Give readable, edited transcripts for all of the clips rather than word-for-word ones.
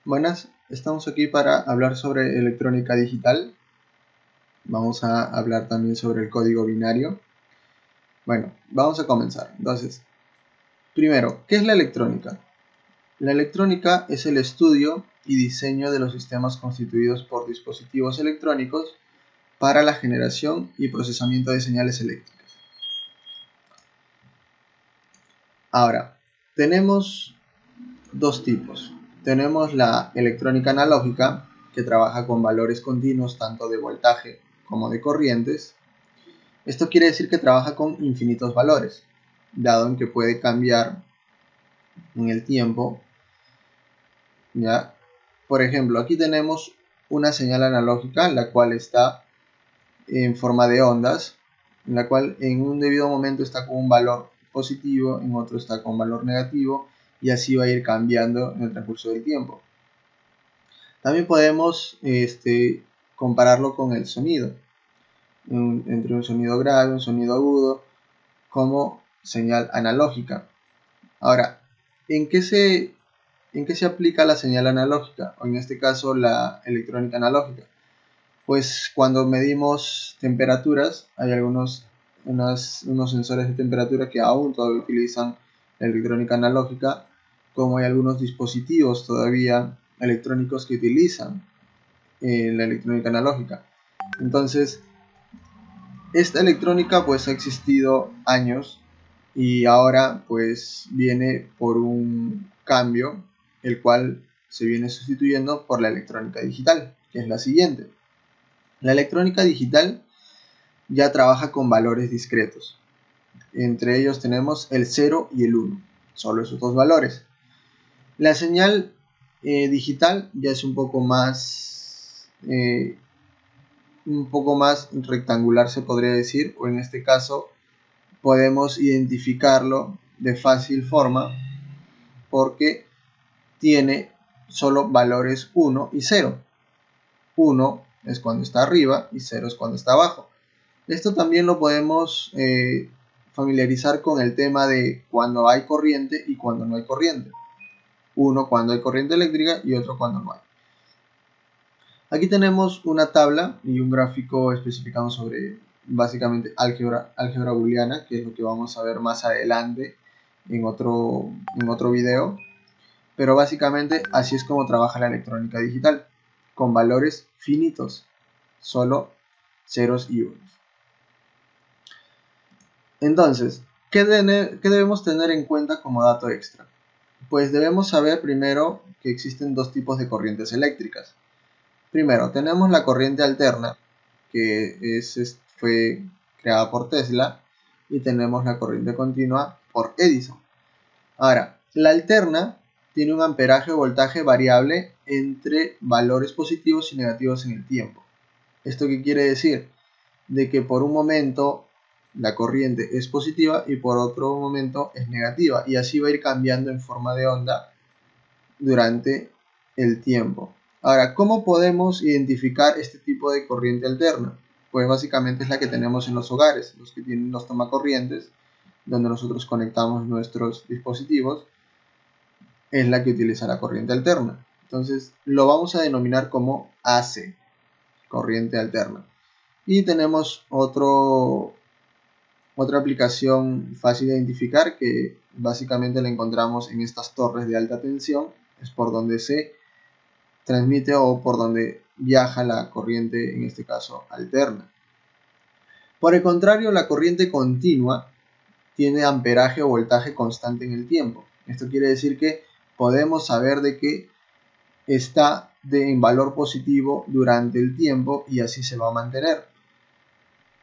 Buenas, estamos aquí para hablar sobre electrónica digital. Vamos a hablar también sobre el código binario. Bueno, vamos a comenzar. Entonces, primero, ¿qué es la electrónica? La electrónica es el estudio y diseño de los sistemas constituidos por dispositivos electrónicos para la generación y procesamiento de señales eléctricas. Ahora, tenemos dos tipos. Tenemos la electrónica analógica, que trabaja con valores continuos tanto de voltaje como de corrientes. Esto quiere decir que trabaja con infinitos valores, dado en que puede cambiar en el tiempo. ¿Ya? Por ejemplo, aquí tenemos una señal analógica, la cual está en forma de ondas, en la cual en un debido momento está con un valor positivo, en otro está con valor negativo, y así va a ir cambiando en el transcurso del tiempo. También podemos compararlo con el sonido, entre un sonido grave, un sonido agudo, como señal analógica. Ahora, ¿en qué se aplica la señal analógica? O en este caso la electrónica analógica. Pues cuando medimos temperaturas, hay unos sensores de temperatura que aún todavía utilizan la electrónica analógica, como hay algunos dispositivos todavía electrónicos que utilizan la electrónica analógica. Entonces, esta electrónica pues ha existido años y ahora pues viene por un cambio, el cual se viene sustituyendo por la electrónica digital, que es la siguiente. La electrónica digital ya trabaja con valores discretos. Entre ellos tenemos el 0 y el 1, solo esos dos valores. La señal digital ya es un poco más rectangular, se podría decir, o en este caso podemos identificarlo de fácil forma porque tiene solo valores 1 y 0. 1 es cuando está arriba y 0 es cuando está abajo. Esto también lo podemos familiarizar con el tema de cuando hay corriente y cuando no hay corriente. Uno cuando hay corriente eléctrica y otro cuando no hay. Aquí tenemos una tabla y un gráfico especificando sobre básicamente álgebra booleana, que es lo que vamos a ver más adelante en otro video. Pero básicamente así es como trabaja la electrónica digital, con valores finitos, solo ceros y unos. Entonces, ¿qué debemos tener en cuenta como dato extra? Pues debemos saber primero que existen dos tipos de corrientes eléctricas. Primero, tenemos la corriente alterna, que fue creada por Tesla, y tenemos la corriente continua por Edison. Ahora, la alterna tiene un amperaje o voltaje variable entre valores positivos y negativos en el tiempo. ¿Esto qué quiere decir? De que por un momento la corriente es positiva y por otro momento es negativa, y así va a ir cambiando en forma de onda durante el tiempo. Ahora, ¿cómo podemos identificar este tipo de corriente alterna? Pues básicamente es la que tenemos en los hogares, los que tienen los tomacorrientes, donde nosotros conectamos nuestros dispositivos, es la que utiliza la corriente alterna. Entonces lo vamos a denominar como AC, corriente alterna. Y tenemos otra aplicación fácil de identificar que básicamente la encontramos en estas torres de alta tensión, es por donde se transmite o por donde viaja la corriente, en este caso alterna. Por el contrario, la corriente continua tiene amperaje o voltaje constante en el tiempo. Esto quiere decir que podemos saber de que está en valor positivo durante el tiempo y así se va a mantener.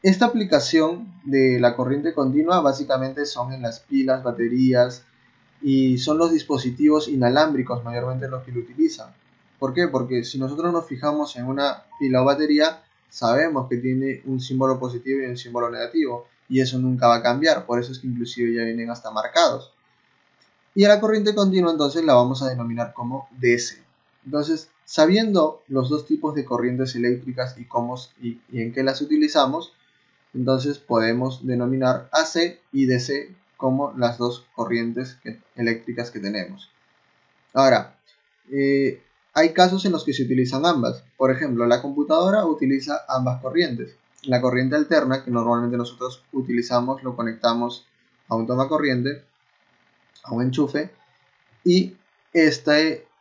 Esta aplicación de la corriente continua básicamente son en las pilas, baterías, y son los dispositivos inalámbricos mayormente los que lo utilizan. ¿Por qué? Porque si nosotros nos fijamos en una pila o batería, sabemos que tiene un símbolo positivo y un símbolo negativo, y eso nunca va a cambiar, por eso es que inclusive ya vienen hasta marcados. Y a la corriente continua entonces la vamos a denominar como DC. Entonces, sabiendo los dos tipos de corrientes eléctricas y en qué las utilizamos, entonces podemos denominar AC y DC como las dos corrientes eléctricas que tenemos. Ahora, hay casos en los que se utilizan ambas. Por ejemplo, la computadora utiliza ambas corrientes. La corriente alterna, que normalmente nosotros utilizamos, lo conectamos a un toma corriente, a un enchufe, y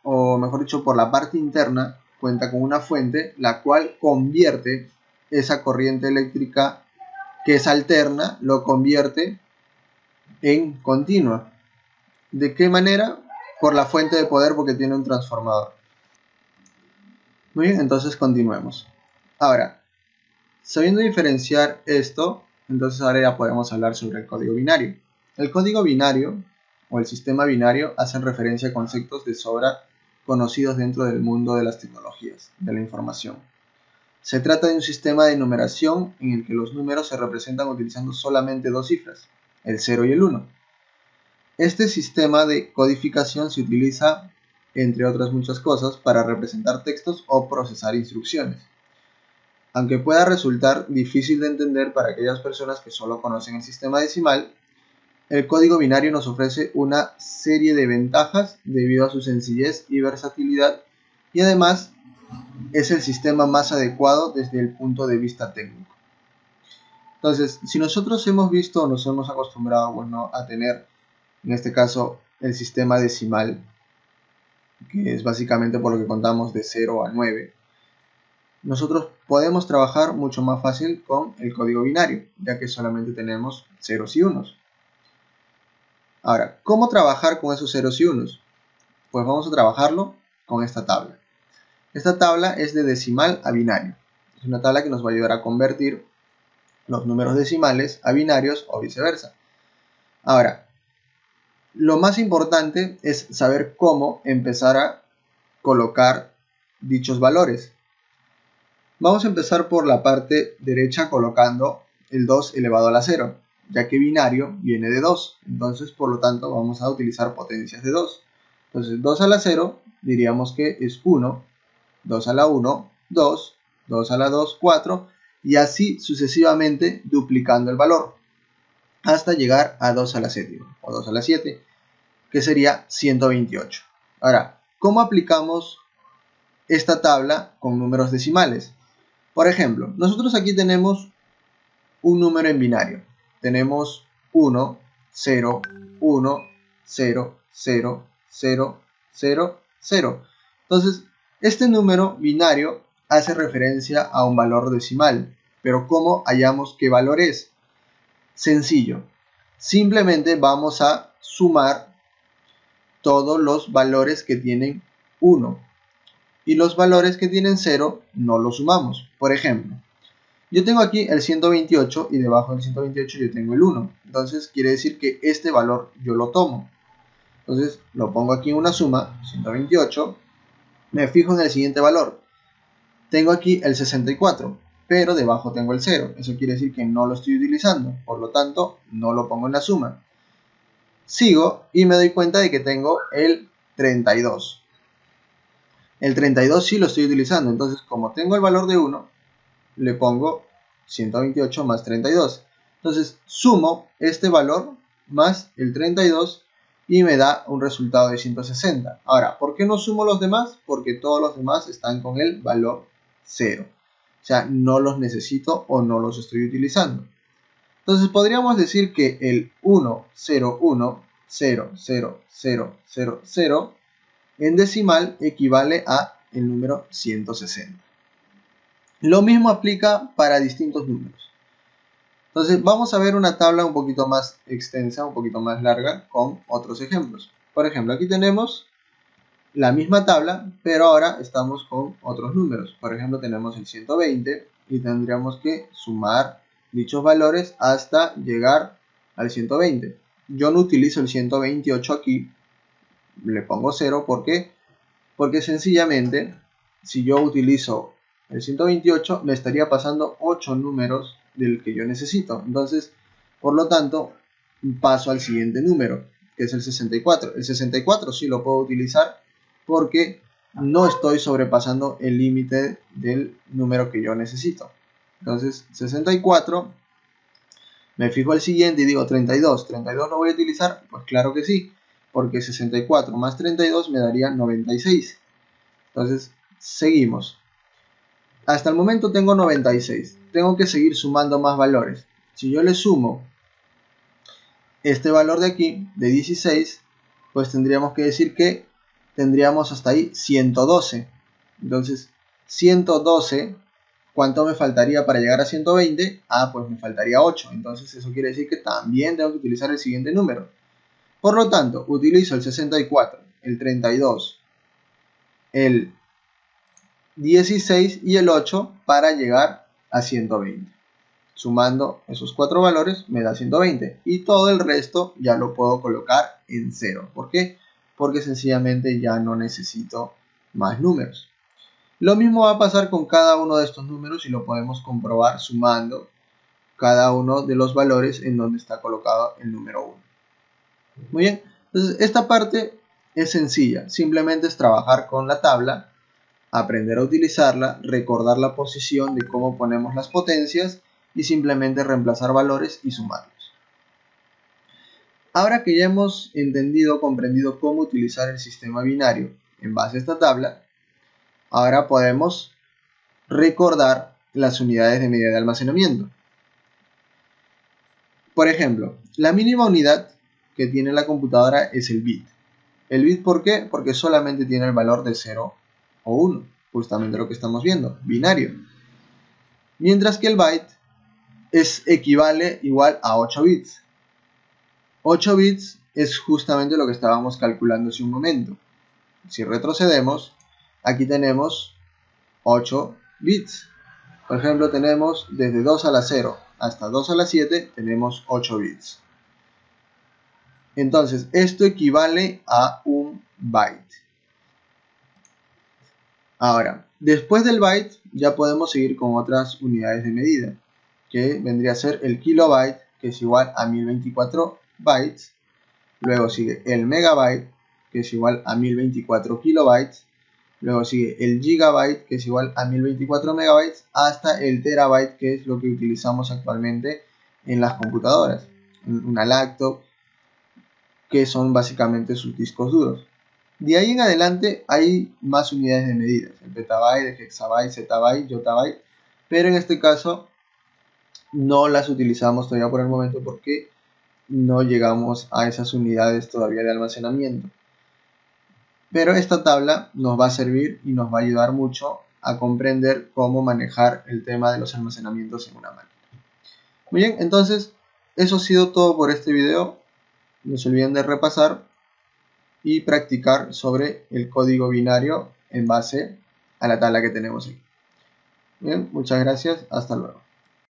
o mejor dicho, por la parte interna, cuenta con una fuente, la cual convierte esa corriente eléctrica que es alterna, lo convierte en continua. ¿De qué manera? Por la fuente de poder, porque tiene un transformador. Muy bien, entonces continuemos. Ahora, sabiendo diferenciar esto, entonces ahora ya podemos hablar sobre el código binario. El código binario o el sistema binario hacen referencia a conceptos de sobra conocidos dentro del mundo de las tecnologías, de la información. Se trata de un sistema de numeración en el que los números se representan utilizando solamente dos cifras, el 0 y el 1. Este sistema de codificación se utiliza, entre otras muchas cosas, para representar textos o procesar instrucciones. Aunque pueda resultar difícil de entender para aquellas personas que solo conocen el sistema decimal, el código binario nos ofrece una serie de ventajas debido a su sencillez y versatilidad, y además es el sistema más adecuado desde el punto de vista técnico. Entonces, si nosotros hemos visto o nos hemos acostumbrado a tener, en este caso, el sistema decimal, que es básicamente por lo que contamos de 0 a 9, nosotros podemos trabajar mucho más fácil con el código binario, ya que solamente tenemos ceros y unos. Ahora, ¿cómo trabajar con esos ceros y unos? Pues vamos a trabajarlo con esta tabla. Esta tabla es de decimal a binario. Es una tabla que nos va a ayudar a convertir los números decimales a binarios o viceversa. Ahora, lo más importante es saber cómo empezar a colocar dichos valores. Vamos a empezar por la parte derecha colocando el 2 elevado a la 0, ya que binario viene de 2, entonces por lo tanto vamos a utilizar potencias de 2. Entonces 2 a la 0 diríamos que es 1, 2 a la 1, 2, 2 a la 2, 4, y así sucesivamente duplicando el valor, hasta llegar a 2 a la séptima, o 2 a la 7, que sería 128. Ahora, ¿cómo aplicamos esta tabla con números decimales? Por ejemplo, nosotros aquí tenemos un número en binario. Tenemos 1, 0, 1, 0, 0, 0, 0, 0. Entonces, este número binario hace referencia a un valor decimal. Pero ¿cómo hallamos qué valor es? Sencillo. Simplemente vamos a sumar todos los valores que tienen 1. Y los valores que tienen 0 no los sumamos. Por ejemplo, yo tengo aquí el 128 y debajo del 128 yo tengo el 1. Entonces quiere decir que este valor yo lo tomo. Entonces lo pongo aquí en una suma, 128. Me fijo en el siguiente valor. Tengo aquí el 64, pero debajo tengo el 0. Eso quiere decir que no lo estoy utilizando. Por lo tanto, no lo pongo en la suma. Sigo y me doy cuenta de que tengo el 32. El 32 sí lo estoy utilizando. Entonces, como tengo el valor de 1, le pongo 128 más 32. Entonces sumo este valor más el 32 y me da un resultado de 160. Ahora, ¿por qué no sumo los demás? Porque todos los demás están con el valor 0. O sea, no los necesito o no los estoy utilizando. Entonces podríamos decir que el 1, 0, 1, 0, 0, 0, 0, 0 en decimal equivale a el número 160. Lo mismo aplica para distintos números. Entonces vamos a ver una tabla un poquito más extensa, un poquito más larga, con otros ejemplos. Por ejemplo, aquí tenemos la misma tabla, pero ahora estamos con otros números. Por ejemplo, tenemos el 120 y tendríamos que sumar dichos valores hasta llegar al 120. Yo no utilizo el 128 aquí, le pongo 0 porque sencillamente si yo utilizo el 128 me estaría pasando 8 números del que yo necesito. Entonces, por lo tanto, paso al siguiente número, que es el 64. El 64 sí lo puedo utilizar porque no estoy sobrepasando el límite del número que yo necesito. Entonces, 64, me fijo el siguiente y digo 32. ¿32 lo voy a utilizar? Pues claro que sí, porque 64 más 32 me daría 96. Entonces, seguimos. Hasta el momento tengo 96. Tengo que seguir sumando más valores. Si yo le sumo este valor de aquí, de 16, pues tendríamos que decir que tendríamos hasta ahí 112. Entonces, 112, ¿cuánto me faltaría para llegar a 120? Ah, pues me faltaría 8. Entonces eso quiere decir que también tengo que utilizar el siguiente número. Por lo tanto, utilizo el 64, el 32, el 16 y el 8 para llegar a 120. Sumando esos 4 valores me da 120 y todo el resto ya lo puedo colocar en 0. ¿Por qué? Porque sencillamente ya no necesito más números. Lo mismo va a pasar con cada uno de estos números y lo podemos comprobar sumando cada uno de los valores en donde está colocado el número 1. Muy bien, entonces esta parte es sencilla, simplemente es trabajar con la tabla, aprender a utilizarla, recordar la posición de cómo ponemos las potencias y simplemente reemplazar valores y sumarlos. Ahora que ya hemos entendido, comprendido cómo utilizar el sistema binario en base a esta tabla, ahora podemos recordar las unidades de medida de almacenamiento. Por ejemplo, la mínima unidad que tiene la computadora es el bit. ¿El bit por qué? Porque solamente tiene el valor de 0 o 1, justamente lo que estamos viendo, binario. Mientras que el byte equivale igual a 8 bits. 8 bits es justamente lo que estábamos calculando hace un momento. Si retrocedemos, aquí tenemos 8 bits. Por ejemplo, tenemos desde 2 a la 0 hasta 2 a la 7, tenemos 8 bits. Entonces, esto equivale a un byte. Ahora, después del byte, ya podemos seguir con otras unidades de medida, que vendría a ser el kilobyte, que es igual a 1024 bytes. Luego sigue el megabyte, que es igual a 1024 kilobytes. Luego sigue el gigabyte, que es igual a 1024 megabytes, hasta el terabyte, que es lo que utilizamos actualmente en las computadoras, en una laptop, que son básicamente sus discos duros. De ahí en adelante hay más unidades de medida, el petabyte, el hexabyte, zettabyte, yottabyte, pero en este caso no las utilizamos todavía por el momento porque no llegamos a esas unidades todavía de almacenamiento. Pero esta tabla nos va a servir y nos va a ayudar mucho a comprender cómo manejar el tema de los almacenamientos en una máquina. Muy bien, entonces eso ha sido todo por este video. No se olviden de repasar y practicar sobre el código binario en base a la tabla que tenemos aquí. Bien, muchas gracias, hasta luego.